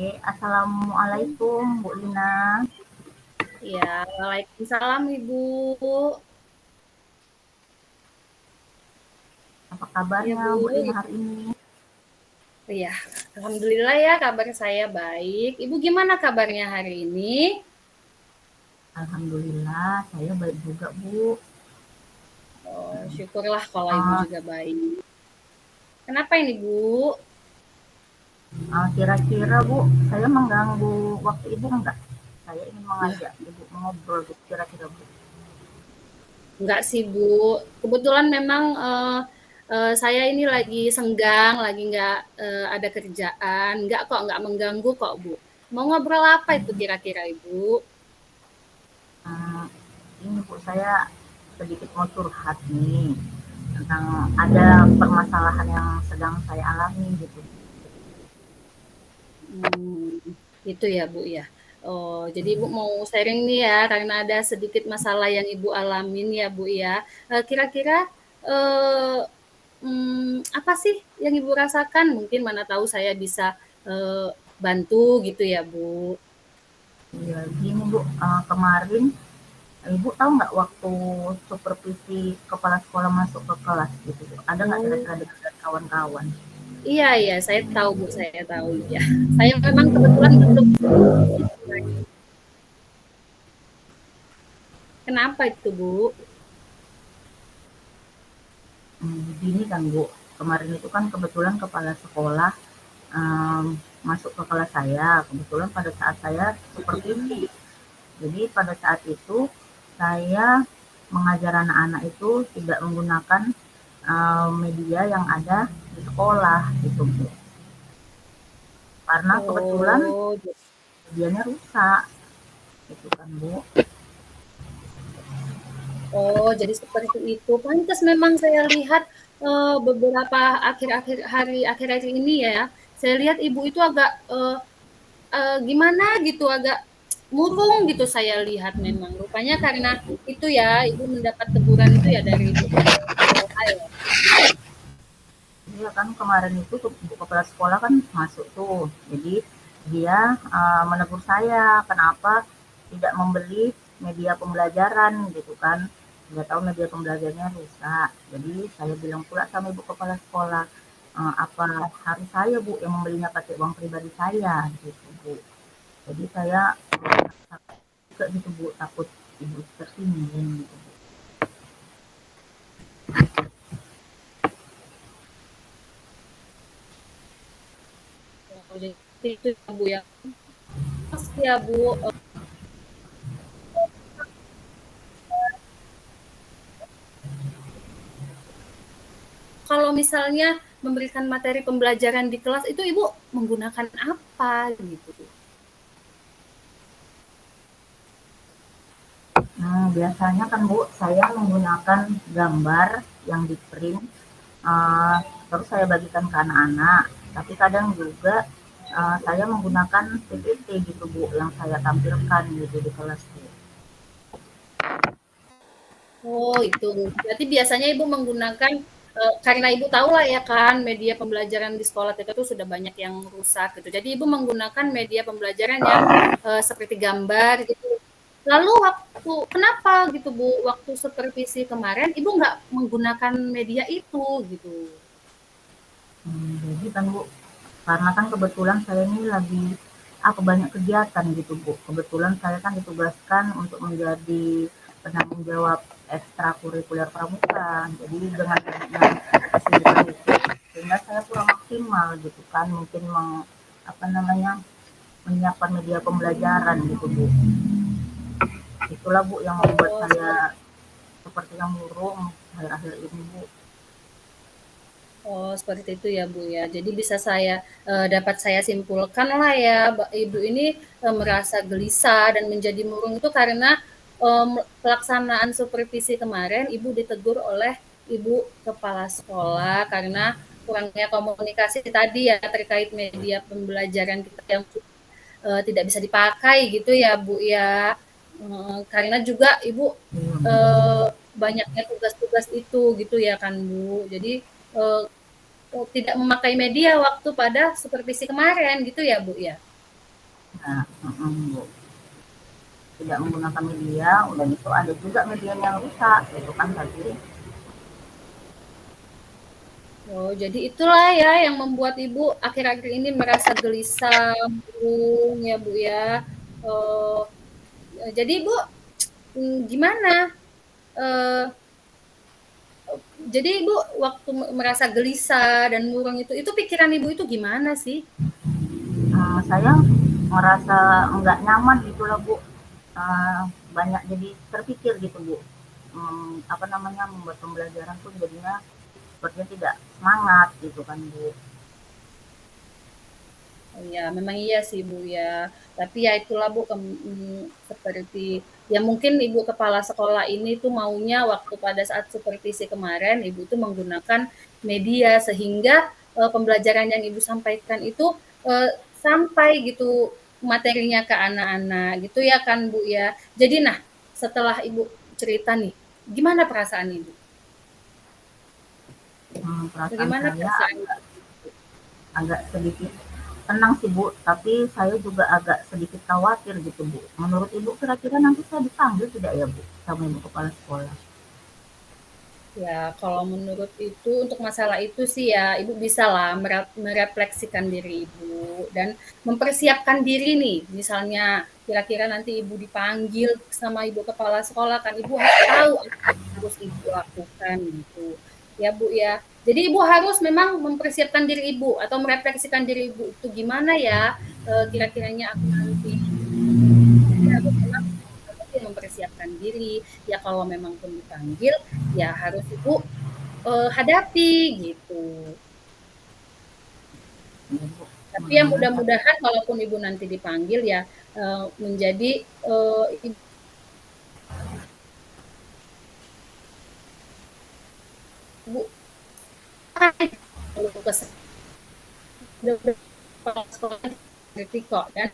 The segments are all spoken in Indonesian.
Oke, assalamualaikum Bu Lina. Ya, waalaikumsalam Ibu. Apa Ya kabarnya Bu Bu, Lina hari ini? ya, alhamdulillah ya kabar saya baik. Ibu gimana kabarnya hari ini? Alhamdulillah, saya baik juga Bu. Oh, syukurlah kalau Ibu Uh, juga baik. Kenapa ini Bu? Kira-kira Bu, saya mengganggu waktu Ibu enggak? Saya ingin Ya, mengajak Ibu mengobrol gitu, kira-kira Bu. enggak sih Bu. Kebetulan memang saya ini lagi senggang, lagi nggak ada kerjaan. Enggak kok, nggak mengganggu kok Bu. Mau ngobrol apa itu kira-kira Ibu? Uh, ini Bu, saya sedikit mau curhat nih tentang ada permasalahan yang sedang saya alami gitu. Hmm, itu ya Bu ya. Oh, jadi Ibu mau sharing nih ya, karena ada sedikit masalah yang Ibu alamin ya Bu ya. Kira-kira eh, apa sih yang Ibu rasakan? Mungkin mana tahu saya bisa eh, bantu gitu ya Bu. Ya, gini Bu, kemarin Ibu tahu nggak waktu supervisi kepala sekolah masuk ke kelas gitu, ada nggak Oh, kira-kira dengan kawan-kawan? iya iya, saya tahu Bu, saya tahu ya. Saya memang kebetulan belum. Kenapa itu Bu? Gini kan Bu, kemarin itu kan kebetulan kepala sekolah masuk ke kelas saya, kebetulan pada saat saya supervisi. Jadi pada saat itu saya mengajar anak-anak itu tidak menggunakan media yang ada di sekolah gitu Bu. Karena kebetulan Oh, medianya rusak gitu kan Bu. oh, jadi seperti itu. Pantas memang saya lihat beberapa akhir-akhir ini ya, saya lihat ibu itu agak gimana gitu, agak murung gitu saya lihat memang. Rupanya karena itu ya, ibu mendapat teguran itu ya dari ibu sekolah ya. Iya kan kemarin itu bu kepala sekolah kan masuk tuh. Jadi dia menegur saya kenapa tidak membeli media pembelajaran gitu kan. Dia tahu media pembelajarannya rusak. Jadi saya bilang pula sama ibu kepala sekolah, apa harus saya bu yang membelinya pakai uang pribadi saya gitu bu. Jadi saya juga gitu bu takut ibu tersinggung gitu bu. Oh, jadi itu ya bu ya. Terus ya bu, kalau misalnya memberikan materi pembelajaran di kelas itu ibu menggunakan apa gitu? Biasanya kan Bu, saya menggunakan gambar yang di-print, terus saya bagikan ke anak-anak. Tapi kadang juga saya menggunakan PPT gitu Bu, yang saya tampilkan gitu di kelas Bu. Oh, itu. Berarti biasanya Ibu menggunakan karena Ibu tahu lah ya kan media pembelajaran di sekolah kita tuh sudah banyak yang rusak gitu. Jadi Ibu menggunakan media pembelajaran yang seperti gambar gitu. Lalu waktu kenapa gitu Bu, waktu supervisi kemarin Ibu nggak menggunakan media itu gitu? Jadi kan Bu, karena kan kebetulan saya ini lagi banyak kegiatan gitu Bu. Kebetulan saya kan ditugaskan untuk menjadi penanggung jawab ekstrakurikuler pramuka. Jadi dengan banyaknya kesibukan itu, sehingga saya kurang maksimal gitu kan, mungkin apa namanya menyiapkan media pembelajaran gitu Bu. Itulah Bu yang membuat Oh, saya seperti yang murung akhir-akhir ini Bu. oh, seperti itu ya, Bu, ya. Jadi bisa saya dapat saya simpulkan lah ya, Ibu ini merasa gelisah dan menjadi murung itu karena pelaksanaan supervisi kemarin Ibu ditegur oleh Ibu kepala sekolah karena kurangnya komunikasi tadi ya terkait media pembelajaran kita yang tidak bisa dipakai gitu ya, Bu ya. Karena juga Ibu banyaknya tugas-tugas itu gitu ya kan, Bu. Jadi tidak memakai media waktu pada supervisi kemarin gitu ya Bu ya? Nah, Bu. Tidak menggunakan media, udah itu ada juga media yang rusak, gitu kan tadi. Oh, jadi itulah ya yang membuat Ibu akhir-akhir ini merasa gelisah, murung ya, Bu, ya. Eee, jadi Ibu, gimana? Eee, jadi Ibu waktu merasa gelisah dan murung itu pikiran Ibu itu gimana sih? Saya merasa nggak nyaman gitu lah Bu. Banyak jadi terpikir gitu Bu. Apa namanya, membuat pembelajaran pun jadinya sepertinya tidak semangat gitu kan Bu. Ya, memang iya sih Bu ya. Tapi ya itulah Bu, seperti ya mungkin Ibu kepala sekolah ini tuh maunya waktu pada saat supervisi kemarin Ibu tuh menggunakan media sehingga pembelajaran yang Ibu sampaikan itu sampai gitu materinya ke anak-anak gitu ya kan Bu ya. Jadi nah setelah Ibu cerita nih, gimana perasaan Ibu? Perasaan Bagaimana saya perasaan agak, Ibu? agak sedikit tenang sih Bu, tapi saya juga agak sedikit khawatir gitu Bu. Menurut Ibu kira-kira nanti saya dipanggil tidak ya Bu sama Ibu kepala sekolah? Ya, kalau menurut itu untuk masalah itu sih ya, Ibu bisalah merefleksikan diri Ibu dan mempersiapkan diri nih. Misalnya kira-kira nanti Ibu dipanggil sama Ibu kepala sekolah kan Ibu harus tahu apa yang harus Ibu lakukan gitu. Ya, Bu ya. Jadi Ibu harus memang mempersiapkan diri Ibu atau merefleksikan diri Ibu itu gimana ya kira-kiranya aku nanti harus memang mempersiapkan diri. Ya kalau memang pun dipanggil ya harus Ibu hadapi gitu. Iya Bu, Tapi ya mudah-mudahan saya. mudah-mudahan walaupun Ibu nanti dipanggil ya menjadi Ibu ngerti kok dan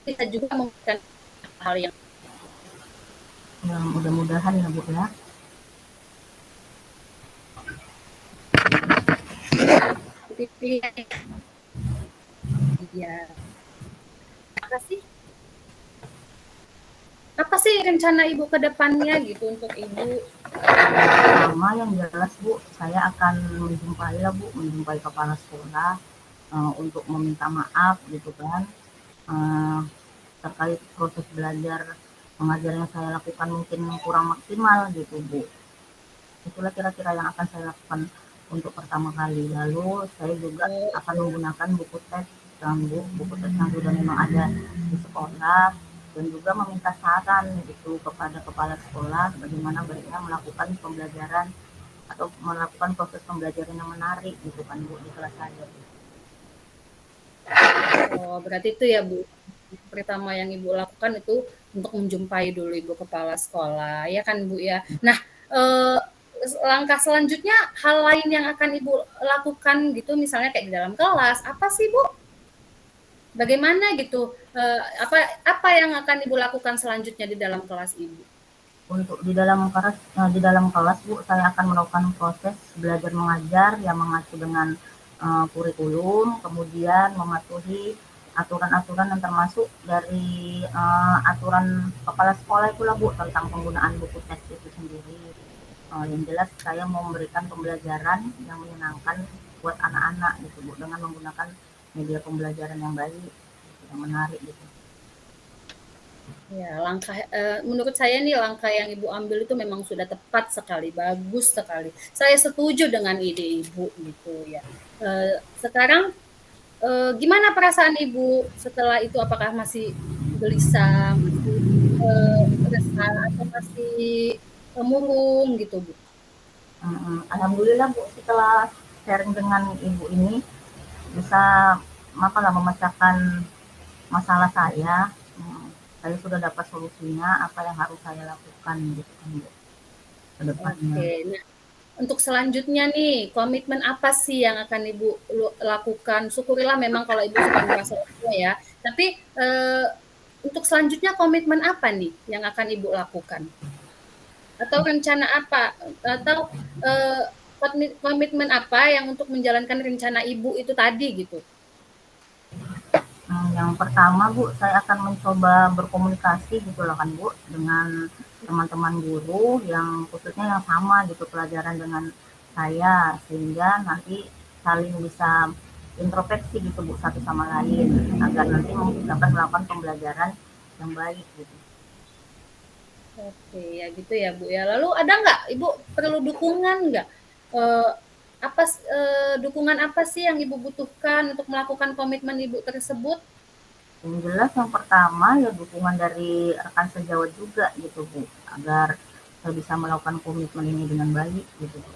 kita juga memberikan hal yang Ya, mudah-mudahan ya Bu ya. pilihan ya. Apa sih? Apa sih rencana Ibu ke depannya gitu untuk Ibu? Pertama yang jelas Bu, saya akan menjumpai lah Bu, menjumpai kepala sekolah untuk meminta maaf gitu kan, uh, terkait proses belajar mengajar yang saya lakukan mungkin kurang maksimal gitu Bu. Itulah kira-kira yang akan saya lakukan untuk pertama kali. Lalu saya juga Oh, akan menggunakan buku teks yang buku teks yang sudah memang ada di sekolah dan juga meminta saran gitu kepada kepala sekolah bagaimana baiknya melakukan pembelajaran atau melakukan proses pembelajaran yang menarik gitu kan Bu di kelas saya. oh, berarti itu ya Bu. Pertama yang Ibu lakukan itu untuk menjumpai dulu Ibu kepala sekolah, ya kan Bu ya. Nah, eh, langkah selanjutnya hal lain yang akan Ibu lakukan gitu, misalnya kayak di dalam kelas, apa sih Bu? Bagaimana gitu? Apa yang akan Ibu lakukan selanjutnya di dalam kelas Ibu? Untuk di dalam kelas Bu, saya akan melakukan proses belajar mengajar yang mengacu dengan kurikulum, kemudian mematuhi aturan-aturan yang termasuk dari aturan kepala sekolah itulah Bu tentang penggunaan buku teks itu sendiri. Yang jelas saya mau memberikan pembelajaran yang menyenangkan buat anak-anak gitu Bu dengan menggunakan media pembelajaran yang baik, yang menarik gitu. Ya, menurut saya nih langkah yang Ibu ambil itu memang sudah tepat sekali, bagus sekali. Saya setuju dengan ide Ibu gitu ya. Sekarang gimana perasaan Ibu setelah itu? Apakah masih gelisah, masih resah, atau masih murung gitu, Bu? Alhamdulillah Bu setelah sharing dengan Ibu ini bisa apalah memecahkan masalah saya. Saya sudah dapat solusinya apa yang harus saya lakukan gitu kan Bu ke depannya. Oke. Nah, untuk selanjutnya nih, komitmen apa sih yang akan Ibu lakukan? Syukurilah memang kalau Ibu sudah merasa lega ya. Tapi untuk selanjutnya komitmen apa nih yang akan Ibu lakukan? Atau rencana apa? Atau eh, komitmen apa yang untuk menjalankan rencana Ibu itu tadi gitu? Yang pertama Bu, saya akan mencoba berkomunikasi gitu lah kan Bu, dengan teman-teman guru yang khususnya yang sama gitu pelajaran dengan saya, sehingga nanti saling bisa introspeksi gitu Bu satu sama lain, agar nanti mungkin dapat melakukan pembelajaran yang baik gitu. Oke, ya gitu ya Bu ya. Lalu ada nggak Ibu perlu dukungan nggak? Eh, dukungan apa sih yang Ibu butuhkan untuk melakukan komitmen Ibu tersebut? Yang jelas yang pertama ya dukungan dari rekan sejawat juga gitu Bu, agar saya bisa melakukan komitmen ini dengan baik gitu Bu.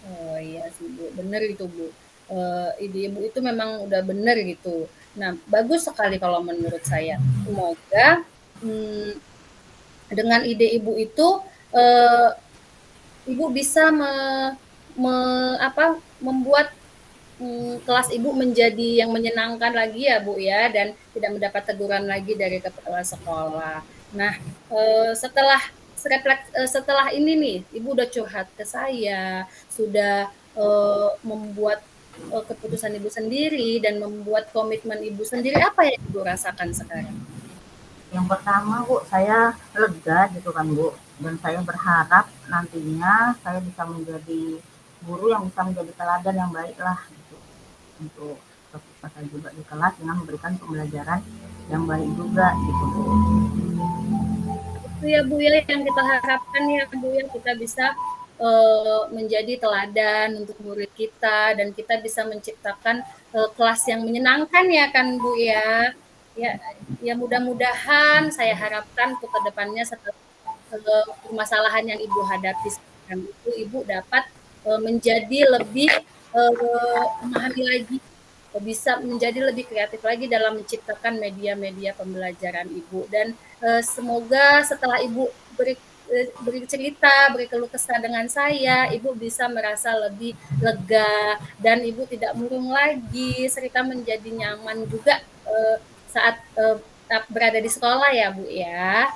Oh iya sih Bu, bener itu Bu. Ide Ibu itu memang udah bener gitu. Nah, bagus sekali kalau menurut saya. Semoga hmm, dengan ide Ibu itu eh, Ibu bisa me, membuat kelas Ibu menjadi yang menyenangkan lagi ya Bu ya, dan tidak mendapat teguran lagi dari kepala sekolah. Nah, setelah ini nih, Ibu udah curhat ke saya, sudah membuat keputusan Ibu sendiri dan membuat komitmen Ibu sendiri. Apa yang Ibu rasakan sekarang? Yang pertama Bu, saya lega gitu kan Bu, dan saya berharap nantinya saya bisa menjadi guru yang bisa menjadi teladan yang baik lah gitu, untuk peserta juga di kelas dengan memberikan pembelajaran yang baik juga gitu Bu. Itu ya Bu ya yang kita harapkan ya Bu ya, kita bisa menjadi teladan untuk murid kita dan kita bisa menciptakan kelas yang menyenangkan ya kan Bu ya. Ya, ya mudah-mudahan saya harapkan untuk kedepannya setelah permasalahan yang Ibu hadapi sekarang itu Ibu dapat menjadi lebih memahami lagi, bisa menjadi lebih kreatif lagi dalam menciptakan media-media pembelajaran Ibu. Dan semoga setelah Ibu bercerita, berkeluh kesah dengan saya, Ibu bisa merasa lebih lega dan Ibu tidak murung lagi, serta menjadi nyaman juga saat berada di sekolah ya Bu ya.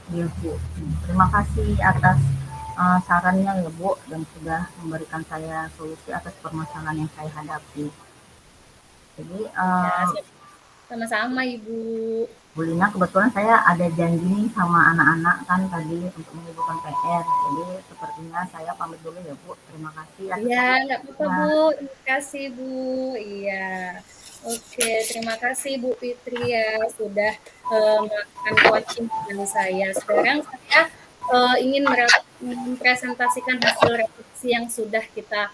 Iya Bu, terima kasih atas sarannya ya Bu, dan sudah memberikan saya solusi atas permasalahan yang saya hadapi. Jadi Ya, sama-sama Ibu. Bu Lina, kebetulan saya ada janji nih sama anak-anak kan tadi untuk mengumpulkan PR. Jadi sepertinya saya pamit dulu ya Bu. Terima kasih atas Iya, nggak apa-apa waktunya. Bu. Terima kasih Bu. Iya. Oke, terima kasih Bu Fitri ya sudah melakukan coaching dengan saya. Sekarang saya ingin mempresentasikan hasil refleksi yang sudah kita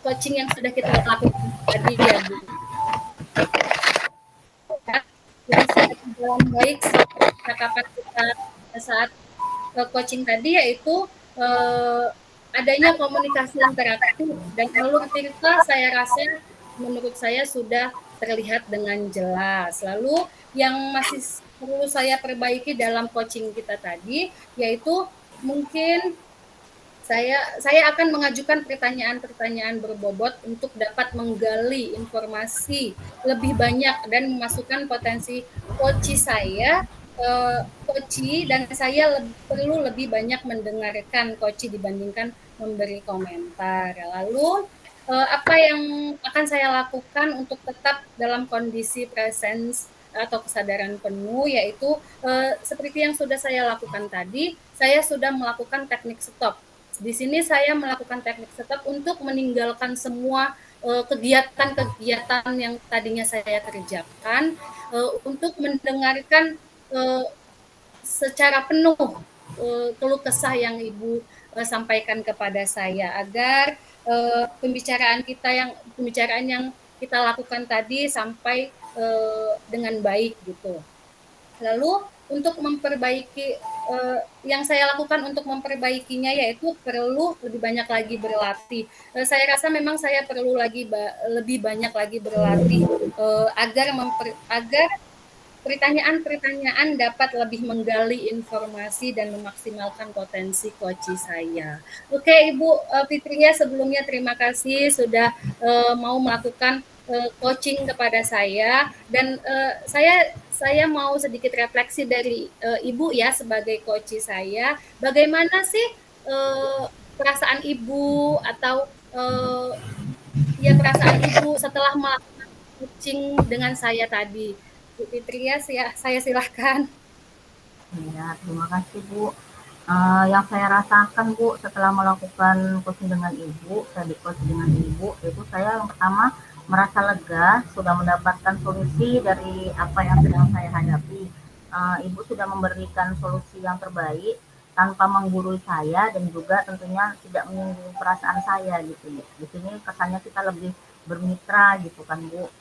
coaching yang sudah kita lakukan tadi ya Bu. Yang sudah berjalan baik percakapan kita saat coaching tadi yaitu adanya komunikasi yang interaktif dan alur cerita saya rasa menurut saya sudah terlihat dengan jelas. Lalu yang masih perlu saya perbaiki dalam coaching kita tadi yaitu mungkin saya akan mengajukan pertanyaan-pertanyaan berbobot untuk dapat menggali informasi lebih banyak dan memasukkan potensi coach saya dan saya perlu lebih banyak mendengarkan coach dibandingkan memberi komentar. Lalu apa yang akan saya lakukan untuk tetap dalam kondisi presence atau kesadaran penuh yaitu seperti yang sudah saya lakukan tadi, saya sudah melakukan teknik stop. Di sini saya melakukan teknik stop untuk meninggalkan semua kegiatan-kegiatan yang tadinya saya kerjakan untuk mendengarkan secara penuh keluh kesah yang Ibu sampaikan kepada saya agar pembicaraan yang kita lakukan tadi sampai dengan baik gitu. Lalu untuk memperbaiki yang saya lakukan untuk memperbaikinya yaitu perlu lebih banyak lagi berlatih. Saya rasa memang saya perlu lebih banyak lagi berlatih agar pertanyaan-pertanyaan dapat lebih menggali informasi dan memaksimalkan potensi coach saya. Oke, Ibu Fitria, sebelumnya terima kasih sudah mau melakukan coaching kepada saya dan saya mau sedikit refleksi dari Ibu ya sebagai coach saya. Bagaimana sih perasaan Ibu atau ya perasaan Ibu setelah melakukan coaching dengan saya tadi. Bu Fitria, saya silahkan. Iya, terima kasih Bu. Yang saya rasakan Bu setelah melakukan coaching dengan Ibu, saya di-coach dengan Ibu, itu saya yang pertama merasa lega, sudah mendapatkan solusi dari apa yang sedang saya hadapi. Ibu sudah memberikan solusi yang terbaik tanpa menggurui saya dan juga tentunya tidak menyinggung perasaan saya gitu Bu. Di sini kesannya kita lebih bermitra gitu kan Bu.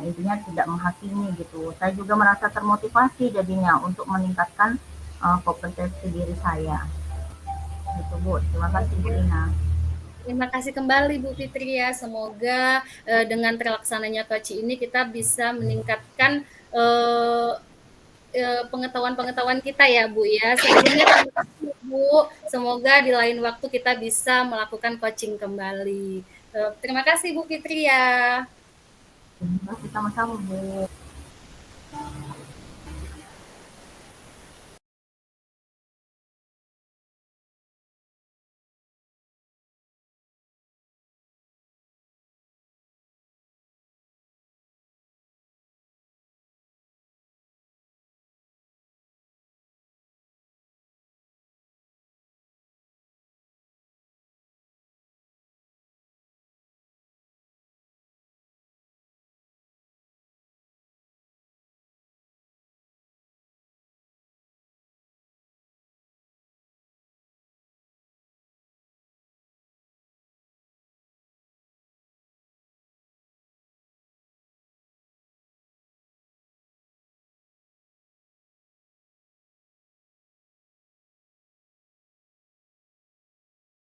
Intinya tidak menghakimi gitu. Saya juga merasa termotivasi jadinya untuk meningkatkan kompetensi diri saya. Gitu Bu. Terima kasih Bu Ina. Terima kasih kembali Bu Fitria. Semoga dengan terlaksananya coaching ini kita bisa meningkatkan pengetahuan-pengetahuan kita ya Bu ya. Sebelumnya terima kasih Bu. Semoga di lain waktu kita bisa melakukan coaching kembali. Terima kasih Bu Fitria. Terima kasih sama-sama Bu.